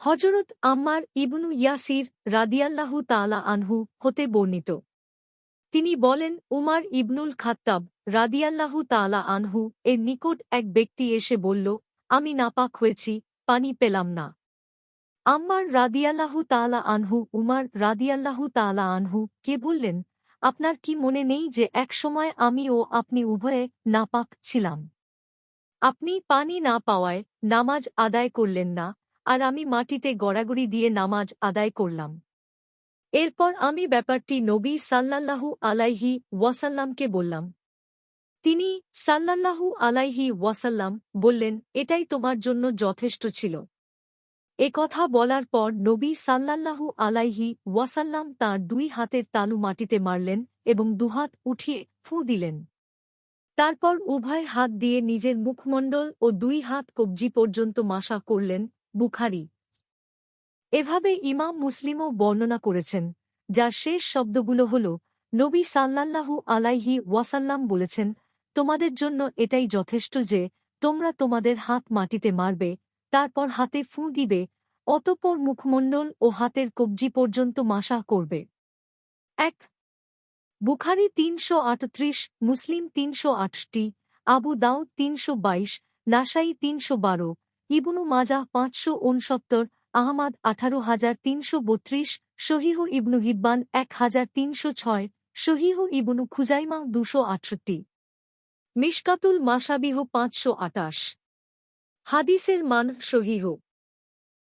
হযরত আম্মার ইবনু ইয়াসির রাদিয়াল্লাহু তাআলা আনহু হতে বর্ণিত। তিনি বলেন, উমার ইবনুল খাত্তাব রাদিয়াল্লাহু তাআলা আনহু এর নিকট এক ব্যক্তি এসে বলল, আমি নাপাক হয়েছি, পানি পেলাম না। আম্মার রাদিয়াল্লাহু তাআলা আনহু উমার রাদিয়াল্লাহু তাআলা আনহু কে বললেন, আপনার কি মনে নেই যে একসময় আমি ও আপনি উভয়ে নাপাক ছিলাম? আপনি পানি না পাওয়ায় নামাজ আদায় করলেন না, আর আমি মাটিতে গড়াগড়ি দিয়ে নামাজ আদায় করলাম। এরপর আমি ব্যাপারটি নবী সাল্লাল্লাহু আলাইহি ওয়াসাল্লামকে বললাম। তিনি সাল্লাল্লাহু আলাইহি ওয়াসাল্লাম বললেন, এটাই তোমার জন্য যথেষ্ট ছিল। এ কথা বলার পর নবী সাল্লাল্লাহু আলাইহি ওয়াসাল্লাম তাঁর দুই হাতের তালু মাটিতে মারলেন এবং দুহাত উঠিয়ে ফুঁ দিলেন। তারপর উভয় হাত দিয়ে নিজের মুখমণ্ডল ও দুই হাত কবজি পর্যন্ত মাসা করলেন। বুখারী। এভাবে ইমাম মুসলিমও বর্ণনা করেছেন, যার শেষ শব্দগুলো হল, নবী সাল্লাল্লাহু আলাইহি ওয়াসাল্লাম বলেছেন, তোমাদের জন্য এটাই যথেষ্ট যে তোমরা তোমাদের হাত মাটিতে মারবে, তারপর হাতে ফুঁ দিবে, অতঃপর মুখমণ্ডল ও হাতের কবজি পর্যন্ত মাসা করবে। ১ বুখারী ৩৩৮, মুসলিম ৩০৮টি, আবু দাউদ ৩২২, নাসাই ৩১২, ইবনু মাজাহ ৫৬৯, আহমাদ ১৮৩৩২, সহিহ ইবনু হিব্বান ১৩০৬, সহিহ ইবনু খুজাইমাহ ২৬৮। মিশকাতুল মাশাবিহ ৫২৮। হাদিসের মান সহিহ।